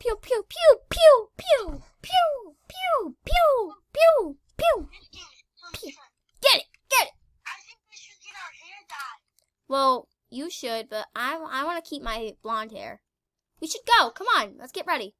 pew, pew, pew, pew, pew, pew, pew, pew, pew, pew. Get it, get it. I think we should get our hair dyed. Well, you should, but I want to keep my blonde hair. We should go. Come on, let's get ready.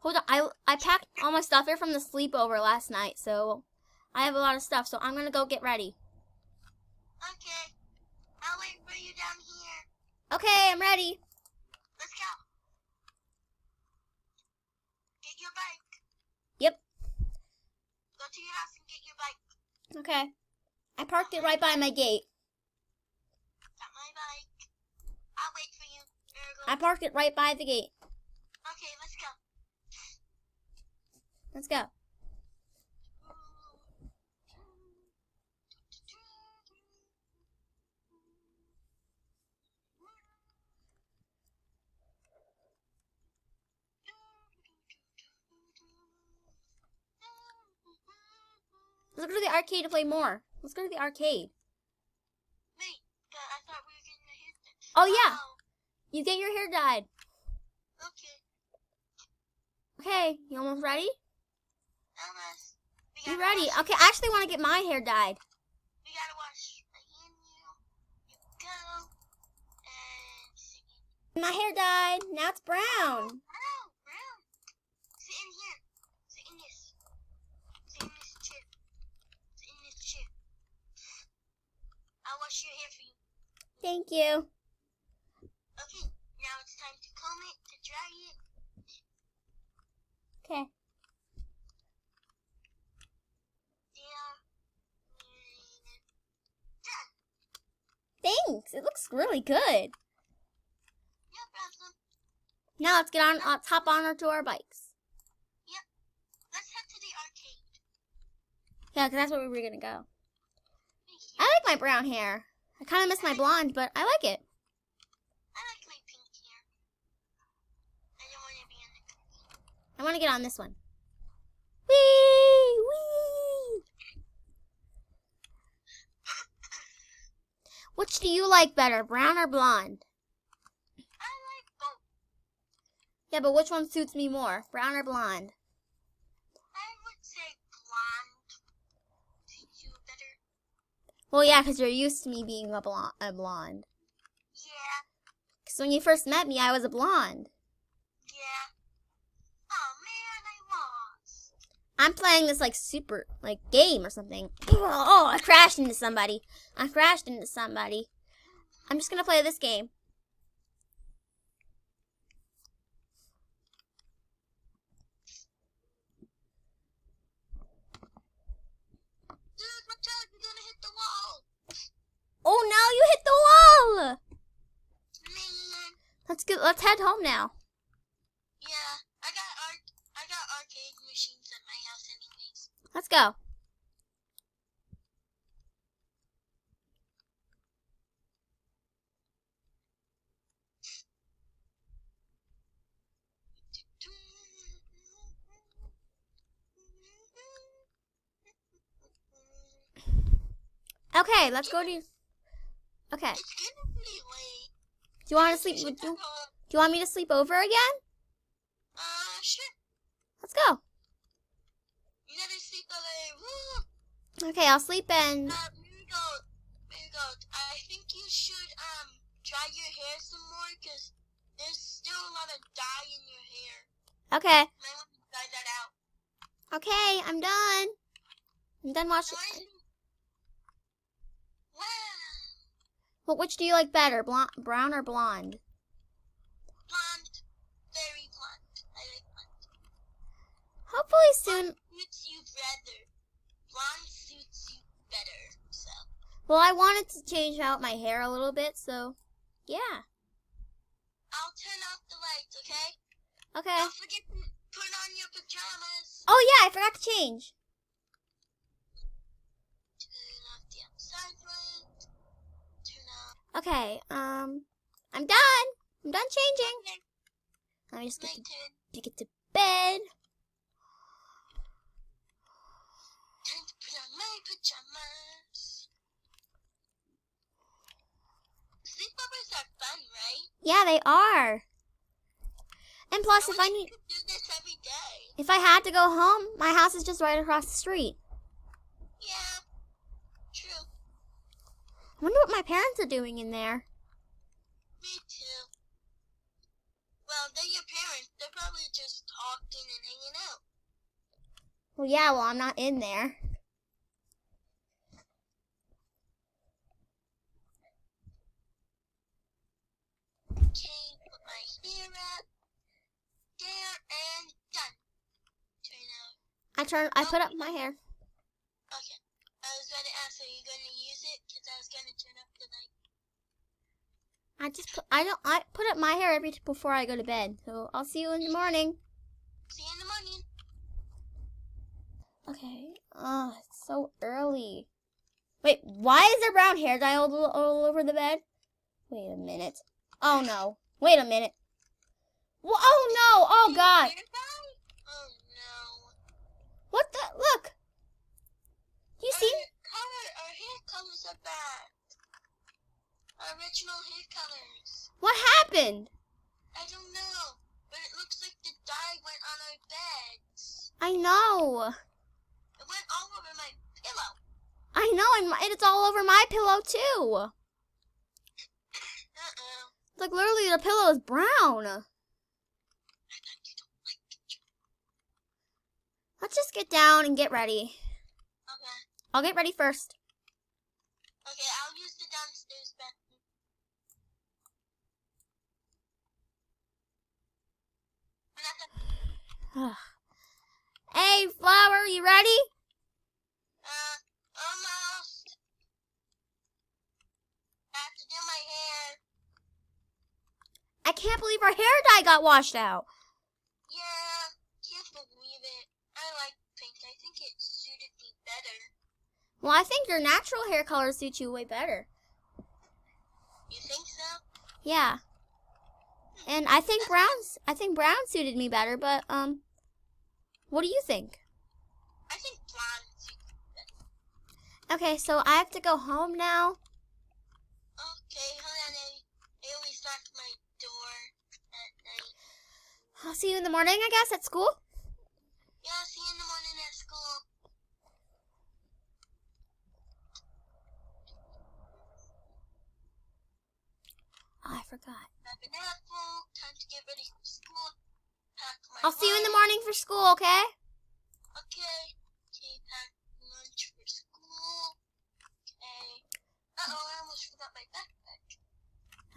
Hold on, I packed all my stuff here from the sleepover last night, so I have a lot of stuff. So I'm gonna go get ready. Okay. I'll wait for you down here. Okay, I'm ready. Let's go. Get your bike. Yep. Go to your house and get your bike. Okay. I parked it right by my gate. Got my bike. I'll wait for you. I parked it right by the gate. Okay, let's go. Let's go. Let's go to the arcade to play more. Let's go to the arcade. Wait, but I thought we were getting the hair done. Oh, yeah. You get your hair dyed. Okay. Okay, you almost ready? Almost. You ready? Okay, I actually want to get my hair dyed. We gotta wash my hand now. Here we go. And My hair dyed. Now it's brown. Brown. Sit in here. Sit in this. Sit in this chair. Sit in this chair. I'll wash your hair for you. Thank you. Okay, now it's time to comb it, to dry it. Okay. Thanks. It looks really good. No problem. Now let's get on. Let's hop on to our bikes. Yep. Let's head to the arcade. Yeah, because that's where we were gonna go. I like my brown hair. I kind of miss my blonde, but I like it. I like my pink hair. I don't want to be on the pink. I want to get on this one. Whee! Whee! Which do you like better, brown or blonde? I like both. Yeah, but which one suits me more, brown or blonde? I would say blonde suits you better. Well, yeah, because you're used to me being a blonde. Yeah. Because when you first met me, I was a blonde. Yeah. Oh man, I lost. I'm playing this super game or something. Oh, I crashed into somebody. I'm just gonna play this game. Dude, watch out, you're gonna hit the wall. Oh no, you hit the wall! Man. Let's head home now. Yeah, I got arcade machines at my house anyways. Let's go. Okay, let's go to. Okay. It's gonna be late. Do you want to sleep? Do you want me to sleep over again? Sure. Let's go. You gotta sleep over. Woo! Okay, I'll sleep in. Marigold, I think you should dry your hair some more because there's still a lot of dye in your hair. Okay. Might want to dye that out. Okay, I'm done. I'm done washing. Wow. Well, which do you like better, brown or blonde? Blonde. Very blonde. I like blonde. Hopefully soon. Blonde suits you better. Blonde suits you better, so. Well, I wanted to change out my hair a little bit, so yeah. I'll turn off the lights, okay? Okay. Don't forget to put on your pajamas. Oh yeah, I forgot to change. Turn off the outside light. Turn off. Okay, I'm done. I'm done changing. Okay, Let me just my turn. get to bed. Time to put on my pajamas. Sleepovers are fun, right? Yeah, they are. And plus, I if I wish need, could do this every day. if I had to go home, my house is just right across the street. Yeah, true. I wonder what my parents are doing in there. Me too. Well, they're your parents. They're probably just talking and hanging out. Well, yeah, well, I'm not in there. Okay, put my hair up. There and done. Turn out. I put up my hair. Okay. I was going to ask, are you going to use it? Because I was going to turn up the light. I put up my hair before I go to bed. So I'll see you in the morning. See you in the morning. Okay. Oh, it's so early. Wait, why is there brown hair dye all over the bed? Wait a minute. Oh no. Wait a minute. Oh no. Oh God. Oh no. What the? Look. You see? Our hair colors are back. Our original hair colors. What happened? I don't know, but it looks like the dye went on our beds. I know. It went all over my pillow. I know, and it's all over my pillow too. Uh-oh. Like literally the pillow is brown. Let's just get down and get ready. Okay. I'll get ready first. Okay, I'll use the downstairs bathroom. Hey, Flower, you ready? Almost. I have to do my hair. I can't believe our hair dye got washed out. Yeah, can't believe it. I like pink. I think it suited me better. Well, I think your natural hair color suits you way better. You think so? Yeah. And I think brown suited me better, but what do you think? I think blonde suits me better. Okay, so I have to go home now. Okay, hold on. I always lock my door at night. I'll see you in the morning, I guess, at school. Yeah, I'll see you in the morning at school. Oh, I forgot. Have an apple. Time to get ready for school. Pack my I'll see you in the lunch. morning for school, okay? Okay. Okay, pack lunch for school. Okay. Uh-oh, I almost forgot my backpack.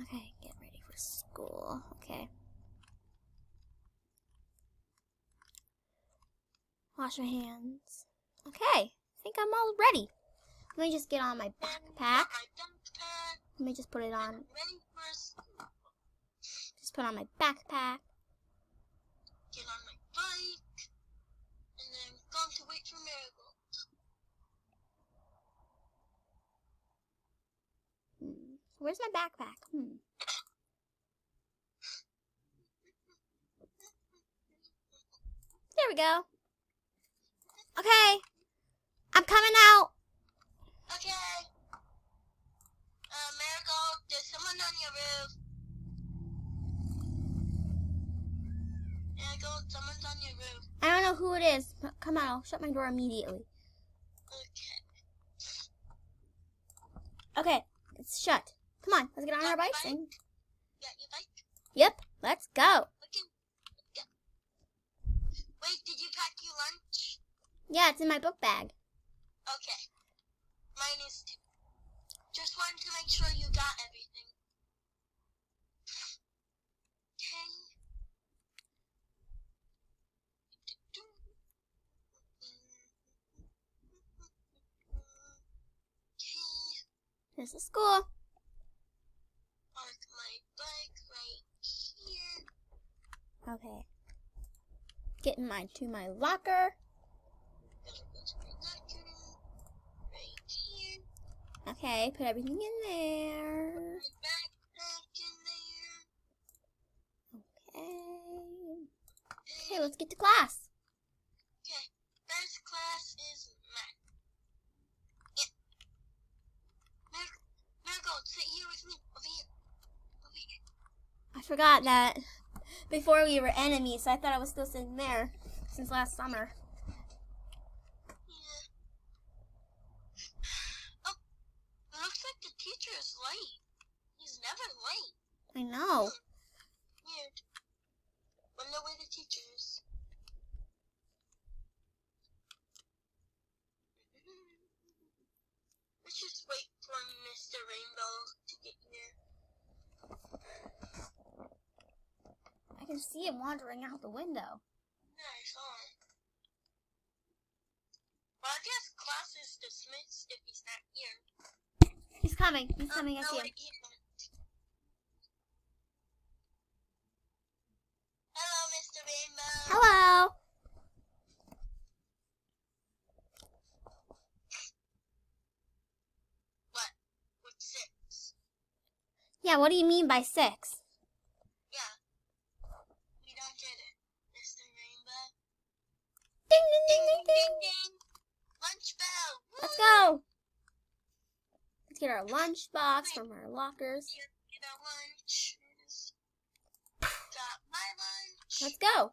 Okay, get ready for school. Okay. Wash my hands. Okay, I think I'm all ready. Let me just get on my backpack. Got my backpack. Let me just put it on. Ready for school. Just put on my backpack. Get on my bike. And then I'm going to wait for Marigold. Where's my backpack? There we go. Okay. I'm coming out. Okay. Marigold, there's someone on your roof. Marigold, someone's on your roof. I don't know who it is, but come on, I'll shut my door immediately. Okay. Okay, it's shut. Come on, let's get on our bikes. You got your bike? Yep, let's go. Okay. Yeah. Wait, did you pack your lunch? Yeah, it's in my book bag. Okay. Mine is too. Just wanted to make sure you got everything. Okay. Okay. This is school. Park my bike right here. Okay. Getting to my locker. Gotta go to my locker. Right here. Okay, put everything in there. My backpack in there. Okay. Okay, let's get to class. Okay. First class is math. Yeah. Marigold, sit here with me. Over here. Over here. I forgot that before we were enemies, so I thought I was still sitting there since last summer. Yeah. Oh, it looks like the teacher is late. He's never late. I know. Weird. Wonder where the teacher is. Let's just wait for Mr. Rainbow to get here. I can see him wandering out the window. Yeah, I saw him. Well, I guess class is dismissed if he's not here. He's coming. He's coming. I see him. Hello, Mr. Rainbow. Hello. What? What's 6? Yeah, what do you mean by 6? Yeah. We don't get it, Mr. Rainbow. Ding, ding, ding, ding, ding. Ding. Lunch bell. Woo! Let's go. Let's get our lunch box from our lockers. Get our lunch. Got my lunch. Let's go.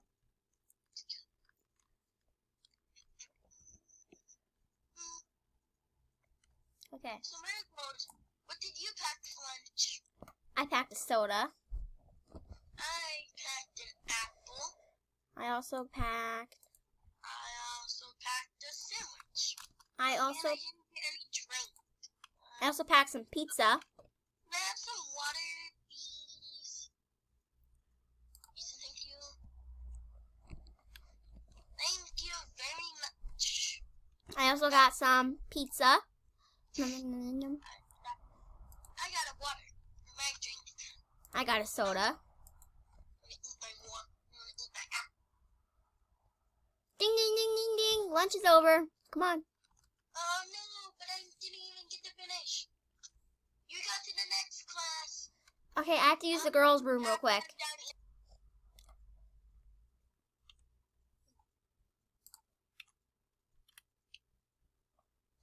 Okay. So Marigold, what did you pack for lunch? I packed a soda. I packed an apple. I also packed A sandwich. I And also I didn't get any drink. packed some pizza. May I have some water, please? Please, thank you. Thank you very much. I also got some pizza. Nom, nom, nom, nom. I got a water for my drink. I got a soda. I'm gonna eat my water. I'm gonna eat my apple. Ding, ding, ding, ding, ding. Lunch is over. Come on. Oh no, but I didn't even get to finish. You got to the next class. Okay, I have to use the girls' room real quick.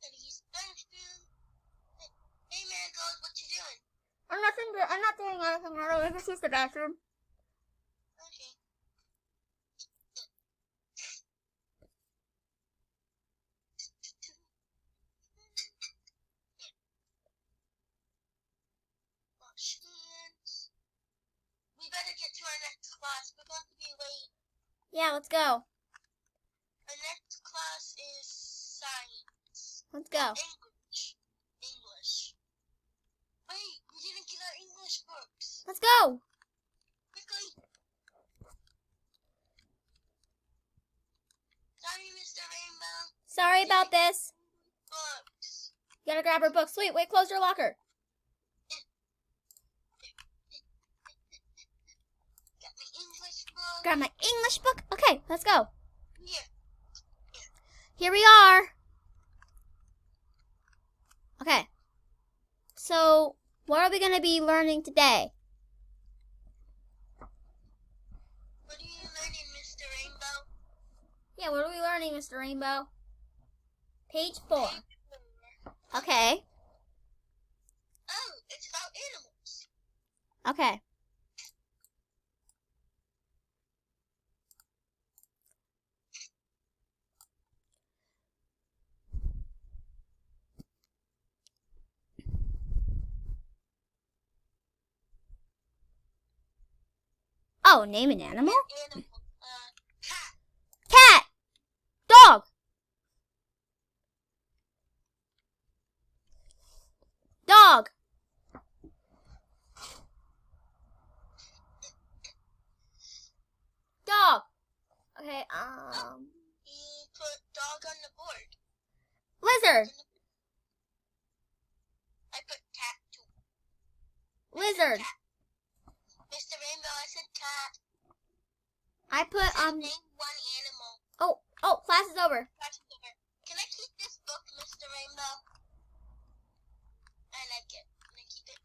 And he's done. Hey Marigold, what you doing? I'm not doing anything. I just use the bathroom. Okay. Wash hands. We better get to our next class. We're going to be late. Yeah, let's go. Our next class is science. Let's go. English. Wait, we didn't get our English books. Let's go. Quickly. Sorry, Mr. Rainbow. Sorry about this. Books. You gotta grab our books. Wait, close your locker. Got my English book. Grab my English book. Okay, let's go. Here. Here we are. Okay. So, what are we gonna be learning today? What are you learning, Mr. Rainbow? Yeah, what are we learning, Mr. Rainbow? Page 4. Page 4. Okay. Oh, it's about animals. Okay. Oh, name an animal? Animal. Cat. Cat. Dog. Dog. Dog. Okay, He put dog on the board. lizard. I put cat too. Lizard. Cat. Mr. Rainbow, I said cat. I put, Name one animal. oh, class is over. Class is over. Can I keep this book, Mr. Rainbow? I like it. Can I keep it?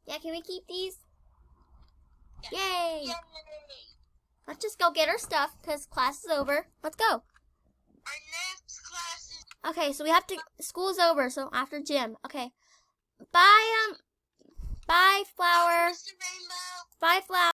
Yeah, can we keep these? Yeah. Yay. Yay! Let's just go get our stuff because class is over. Let's go. Our next class is Okay, so we have to, school's over, so after gym. Okay. Bye, Bye, Flower. Mr. Rainbow. Bye, Flower.